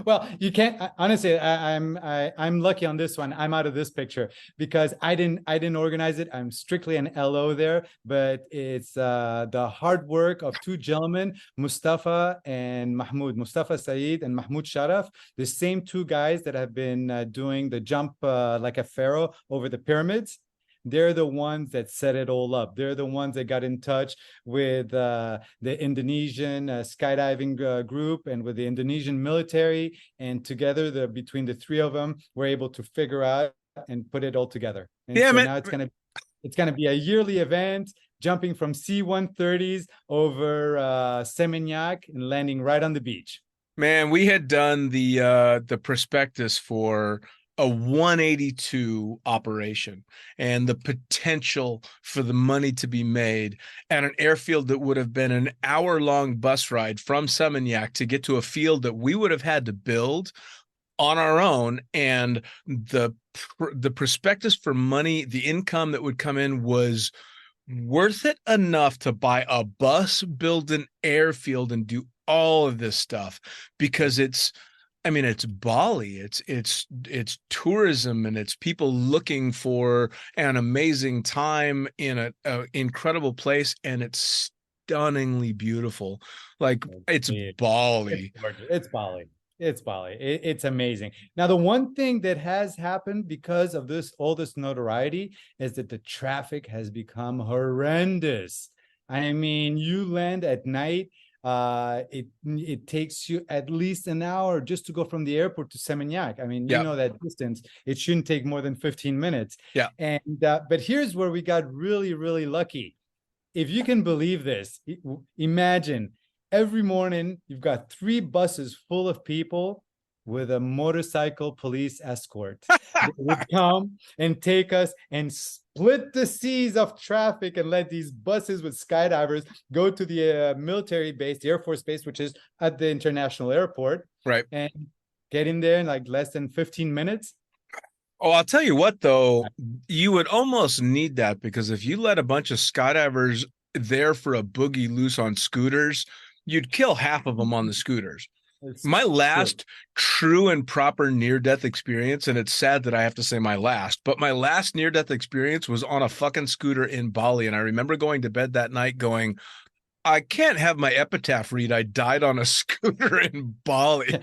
Well, you can't, honestly, I'm lucky on this one. I'm out of this picture because I didn't organize it. I'm strictly an LO there, but it's the hard work of two gentlemen, Mustafa and Mahmoud, Mustafa Saeed and Mahmoud Sharaf, the same two guys that have been doing the jump like a pharaoh over the pyramids. They're the ones that set it all up. They're the ones that got in touch with the Indonesian skydiving group and with the Indonesian military. And together, between the three of them, we're able to figure out and put it all together. And so now it's gonna be a yearly event, jumping from C-130s over Seminyak and landing right on the beach. Man, we had done the prospectus for a 182 operation and the potential for the money to be made at an airfield that would have been an hour-long bus ride from Seminyak to get to a field that we would have had to build on our own. And the prospectus for money, the income that would come in was worth it enough to buy a bus, build an airfield, and do all of this stuff because it's Bali, it's tourism, and it's people looking for an amazing time in an incredible place, and it's stunningly beautiful. Like it's Bali. It's Bali. It's Bali. It's amazing. Now, the one thing that has happened because of all this notoriety is that the traffic has become horrendous. I mean, you land at night. It takes you at least an hour just to go from the airport to Seminyak. I mean, you know that distance. It shouldn't take more than 15 minutes. Yeah. And but here's where we got really, really lucky. If you can believe this, imagine every morning you've got 3 buses full of people with a motorcycle police escort. They would come and take us and split the seas of traffic and let these buses with skydivers go to the military base, the Air Force base, which is at the international airport. Right. And get in there in like less than 15 minutes. Oh, I'll tell you what, though, you would almost need that because if you let a bunch of skydivers there for a boogie loose on scooters, you'd kill half of them on the scooters. My last true and proper near-death experience, and it's sad that I have to say my last, but my last near-death experience was on a fucking scooter in Bali. And I remember going to bed that night going, I can't have my epitaph read, I died on a scooter in Bali.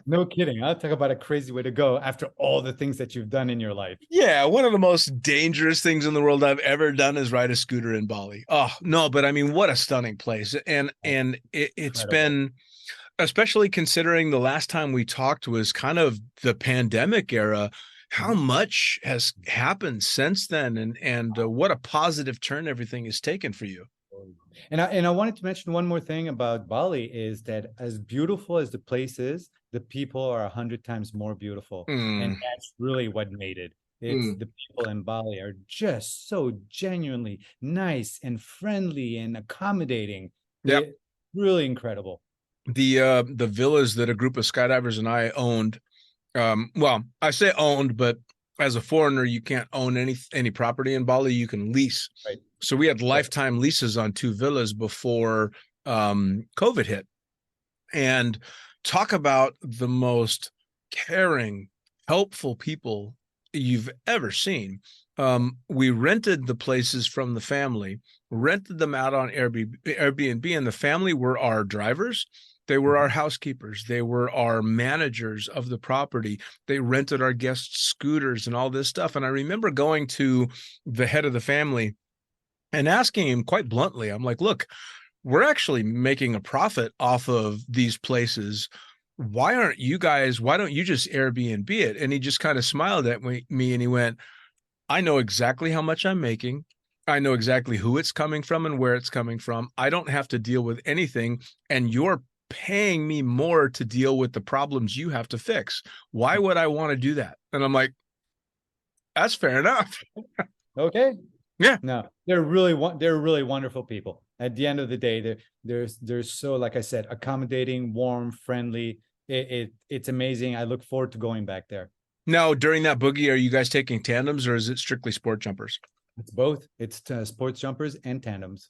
No kidding. I'll talk about a crazy way to go after all the things that you've done in your life. Yeah, one of the most dangerous things in the world I've ever done is ride a scooter in Bali. Oh, no, but I mean, what a stunning place. And it's Incredible. been, especially considering the last time we talked was kind of the pandemic era, how much has happened since then, and what a positive turn everything has taken for you. And I wanted to mention one more thing about Bali is that as beautiful as the place is, the people are 100 times more beautiful. And Mm, that's really what made it. It's mm. the people in Bali are just so genuinely nice and friendly and accommodating. Yep. Really incredible. The villas that a group of skydivers and I owned, well, I say owned, but as a foreigner, you can't own any property in Bali. You can lease. Right. So we had lifetime leases on 2 villas before COVID hit. And talk about the most caring, helpful people you've ever seen. We rented the places from the family, rented them out on Airbnb, and the family were our drivers. They were our housekeepers. They were our managers of the property. They rented our guests scooters and all this stuff. And I remember going to the head of the family and asking him quite bluntly, I'm like, look, we're actually making a profit off of these places. Why don't you just Airbnb it? And he just kind of smiled at me and he went, I know exactly how much I'm making. I know exactly who it's coming from and where it's coming from. I don't have to deal with anything. And you're paying me more to deal with the problems you have to fix. Why would I want to do that? And I'm like, that's fair enough. Okay. Yeah. No, they're really wonderful people. At the end of the day, they're so, like I said, accommodating, warm, friendly. It's amazing. I look forward to going back there. Now, during that boogie, are you guys taking tandems or is it strictly sport jumpers? It's both. It's sports jumpers and tandems.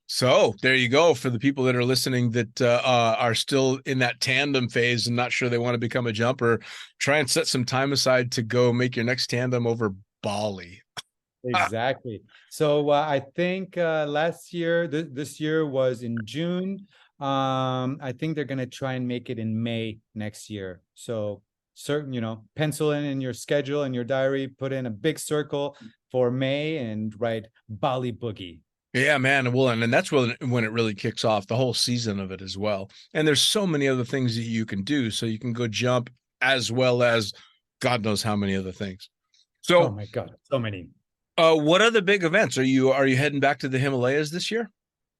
So there you go for the people that are listening that are still in that tandem phase and not sure they want to become a jumper. Try and set some time aside to go make your next tandem over Bali. Exactly. So I think last year, this year was in June. I think they're gonna try and make it in May next year. So pencil in your schedule and your diary, put in a big circle for May and write Bali Boogie. Yeah, man. Well, and that's when it really kicks off, the whole season of it as well. And there's so many other things that you can do. So you can go jump as well as God knows how many other things. So, oh my God, so many. What other big events are you heading back to the Himalayas this year?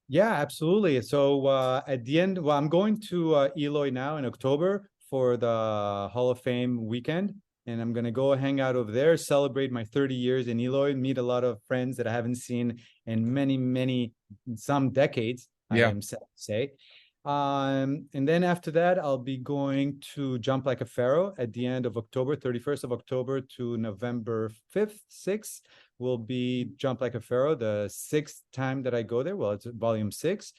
Yeah, absolutely. So at the end, I'm going to Eloy now in October for the Hall of Fame weekend. And I'm going to go hang out over there, celebrate my 30 years in Eloy, meet a lot of friends that I haven't seen in some decades, I am sad to say. And then after that, I'll be going to Jump Like a Pharaoh at the end of October, 31st of October to November 5th, 6th will be Jump Like a Pharaoh, the 6th time that I go there. Well, it's volume 6.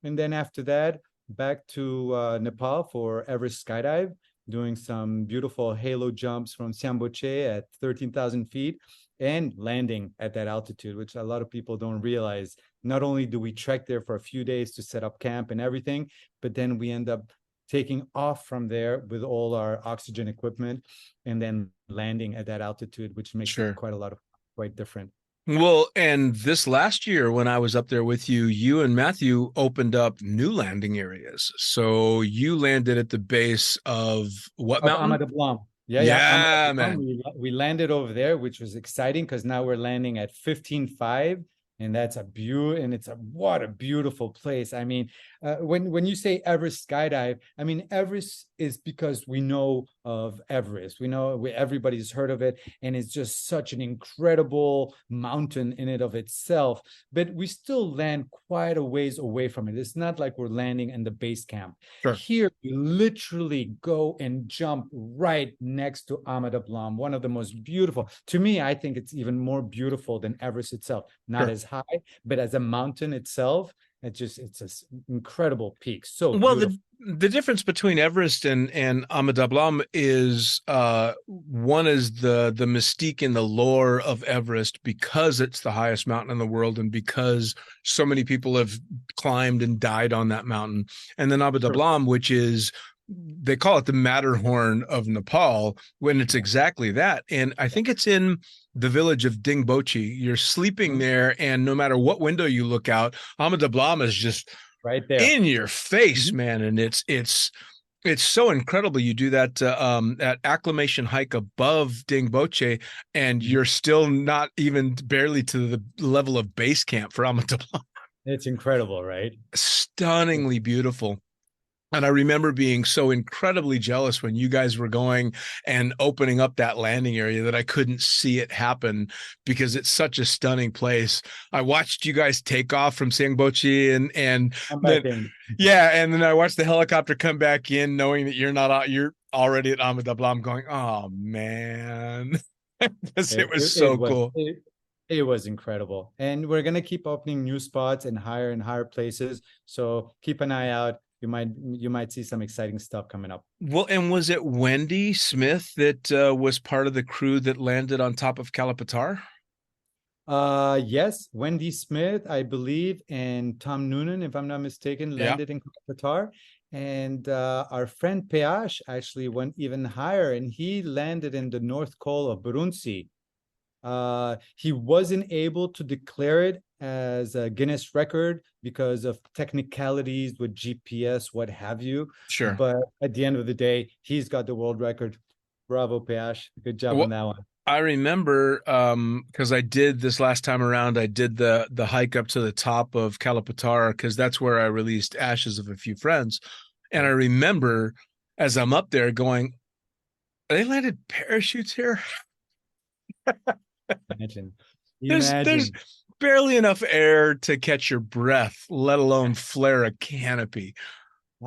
And then after that, back to Nepal for Everest Skydive, doing some beautiful halo jumps from Siamboche at 13,000 feet and landing at that altitude, which a lot of people don't realize. Not only do we trek there for a few days to set up camp and everything, but then we end up taking off from there with all our oxygen equipment and then landing at that altitude, which makes it quite different. Well, and this last year when I was up there with you, you and Matthew opened up new landing areas. So you landed at the base of what mountain? Ahmad Ablam. Yeah, man. We landed over there, which was exciting because now we're landing at 15.5. And that's what a beautiful place. I mean, when you say Everest Skydive, I mean, Everest is because we know of Everest. Everybody's heard of it. And it's just such an incredible mountain in it of itself. But we still land quite a ways away from it. It's not like we're landing in the base camp. Sure. Here, we literally go and jump right next to Ahmad Ablam, one of the most beautiful. To me, I think it's even more beautiful than Everest itself. Not as high, but as a mountain itself, it's an incredible peak. So Well, beautiful. the difference between Everest and Ama Dablam is one is the mystique and the lore of Everest because it's the highest mountain in the world and because so many people have climbed and died on that mountain. And then Ama Dablam, which is, they call it the Matterhorn of Nepal, when it's exactly that. And I think it's in the village of Dingbochi. You're sleeping there, and no matter what window you look out, Ama Dablam is just right there in your face, man. And it's so incredible. You do that acclimation hike above Dingboche, and you're still not even barely to the level of base camp for Ama Dablam. It's incredible, right? Stunningly beautiful. And I remember being so incredibly jealous when you guys were going and opening up that landing area that I couldn't see it happen because it's such a stunning place. I watched you guys take off from Sangbochi and then, yeah, and then I watched the helicopter come back in, knowing that you're not out, you're already at Ama Dablam, going, oh man, it was so cool. It was incredible, and we're gonna keep opening new spots and higher places. So keep an eye out. You might see some exciting stuff coming up. Well, and was it Wendy Smith that was part of the crew that landed on top of Kalapatar? Yes, Wendy Smith, I believe, and Tom Noonan, if I'm not mistaken, landed in Kalapatar. And our friend Peash actually went even higher, and he landed in the North Col of Burunsi. He wasn't able to declare it as a Guinness record because of technicalities with GPS, what have you. Sure. But at the end of the day, he's got the world record. Bravo, Peash. Good job on that one. I remember because I did this last time around, I did the hike up to the top of Kalapatar because that's where I released ashes of a few friends. And I remember as I'm up there going, they landed parachutes here? Imagine. There's barely enough air to catch your breath, let alone flare a canopy.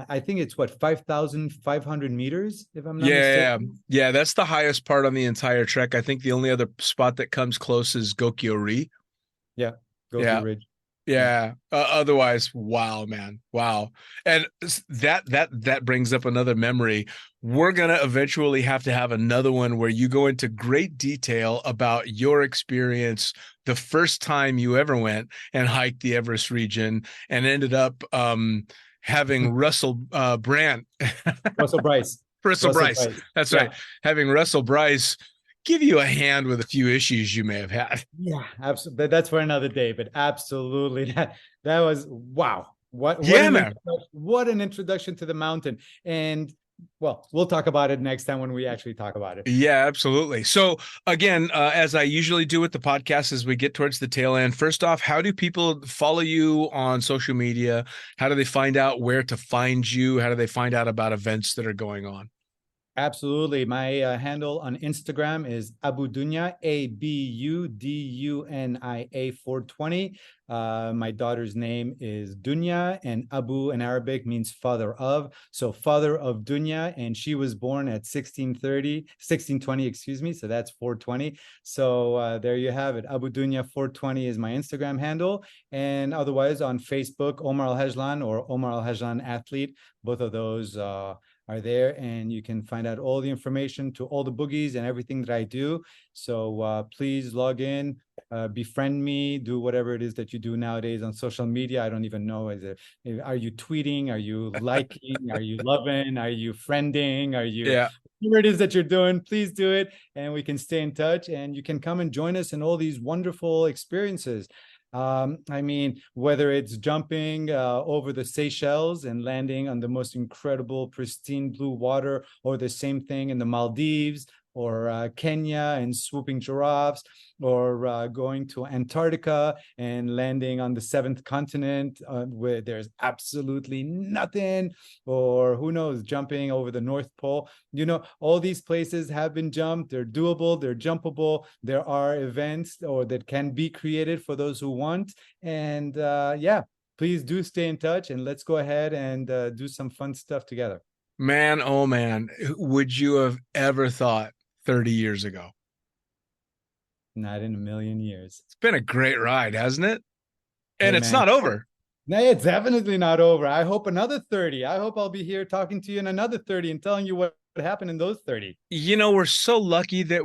I think it's what, 5,500 meters, if I'm not mistaken. Yeah, that's the highest part on the entire trek. I think the only other spot that comes close is Gokyo-ri. Yeah, Gokyo Ridge. Yeah. Otherwise, wow, man. Wow. And that brings up another memory. We're going to eventually have to have another one where you go into great detail about your experience the first time you ever went and hiked the Everest region and ended up having Russell Brand. Russell Bryce. Russell Bryce. That's right. Having Russell Bryce give you a hand with a few issues you may have had. Yeah, absolutely. That's for another day, but absolutely. That was, wow. What an introduction to the mountain. And well, we'll talk about it next time when we actually talk about it. Yeah, absolutely. So again, as I usually do with the podcast, as we get towards the tail end, first off, how do people follow you on social media? How do they find out where to find you? How do they find out about events that are going on? Absolutely. My handle on Instagram is Abu Dunya, ABUDUNIA 420. My daughter's name is Dunya, and Abu in Arabic means father of. So father of Dunya, and she was born at 1620, excuse me. So that's 420. So there you have it. Abu Dunya 420 is my Instagram handle. And otherwise on Facebook, Omar Alhegelan or Omar Alhegelan Athlete. Both of those are there, and you can find out all the information to all the boogies and everything that I do. So please log in, befriend me, do whatever it is that you do nowadays on social media. I don't even know. Are you tweeting? Are you liking? Are you loving? Are you friending? Are you whatever it is that you're doing? Please do it, and we can stay in touch, and you can come and join us in all these wonderful experiences. I mean, whether it's jumping over the Seychelles and landing on the most incredible, pristine blue water, or the same thing in the Maldives, or Kenya and swooping giraffes, or going to Antarctica and landing on the seventh continent where there's absolutely nothing, or who knows, jumping over the North Pole. You know, all these places have been jumped. They're doable. They're jumpable. There are events that can be created for those who want. And please do stay in touch, and let's go ahead and do some fun stuff together. Man, oh man, would you have ever thought 30 years ago? Not in a million years. It's been a great ride, hasn't it? And it's not over. No, it's definitely not over. I hope another 30. I hope I'll be here talking to you in another 30 and telling you what happened in those 30. We're so lucky that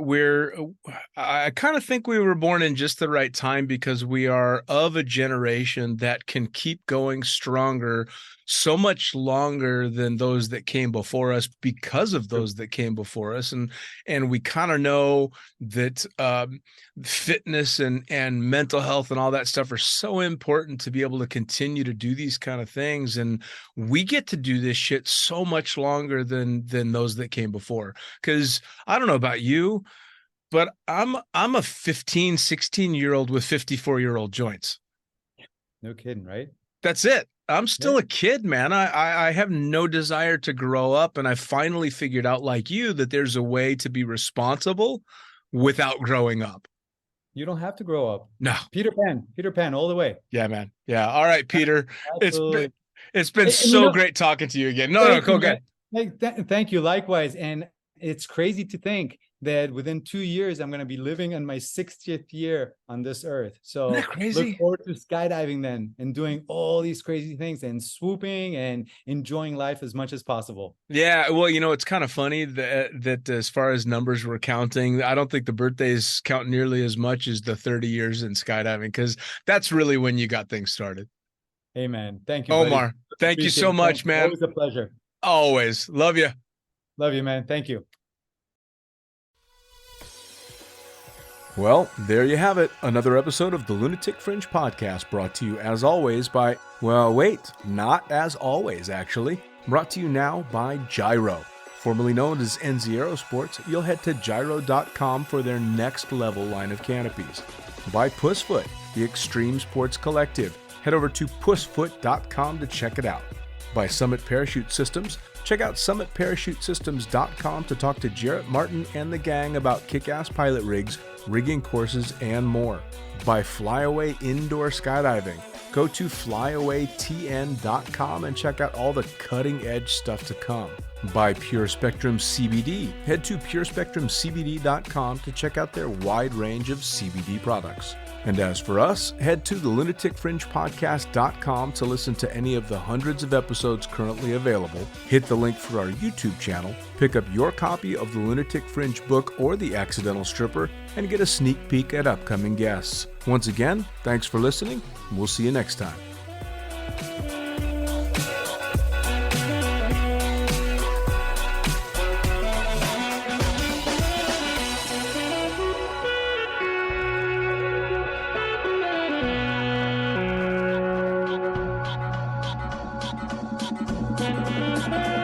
I kind of think we were born in just the right time because we are of a generation that can keep going stronger so much longer than those that came before us because of those that came before us. And we kind of know that fitness and mental health and all that stuff are so important to be able to continue to do these kind of things. And we get to do this shit so much longer than those that came before. Because I don't know about you, but I'm a 15, 16-year-old with 54-year-old joints. No kidding, right? That's it. I'm still a kid, man. I have no desire to grow up, and I finally figured out, like you, that there's a way to be responsible without growing up. You don't have to grow up. No. Peter Pan all the way. Yeah, man. Yeah. All right, Peter. Absolutely. It's been so great talking to you again. No, go ahead. Thank you. Likewise. And it's crazy to think that within 2 years, I'm going to be living in my 60th year on this earth. So Isn't that crazy? Look forward to skydiving then and doing all these crazy things and swooping and enjoying life as much as possible. Yeah. Well, it's kind of funny that as far as numbers we're counting, I don't think the birthdays count nearly as much as the 30 years in skydiving, because that's really when you got things started. Amen. Thank you, Omar. buddy. Thank you so much, man. Always a pleasure. Always. Love you. Love you, man. Thank you. Well, there you have it. Another episode of the Lunatic Fringe podcast, brought to you as always by, well, wait, not as always, actually. Brought to you now by Gyro. Formerly known as NZ Aerosports, you'll head to gyro.com for their next level line of canopies. By Pussfoot, the Extreme Sports Collective. Head over to pussfoot.com to check it out. By Summit Parachute Systems, check out summitparachutesystems.com to talk to Jarrett Martin and the gang about kick-ass pilot rigs, rigging courses, and more. By Flyaway Indoor Skydiving, go to flyawaytn.com and check out all the cutting-edge stuff to come. By Pure Spectrum CBD, head to purespectrumcbd.com to check out their wide range of CBD products. And as for us, head to the lunaticfringepodcast.com to listen to any of the hundreds of episodes currently available, hit the link for our YouTube channel, pick up your copy of the Lunatic Fringe book or The Accidental Stripper, and get a sneak peek at upcoming guests. Once again, thanks for listening. We'll see you next time. Thank you.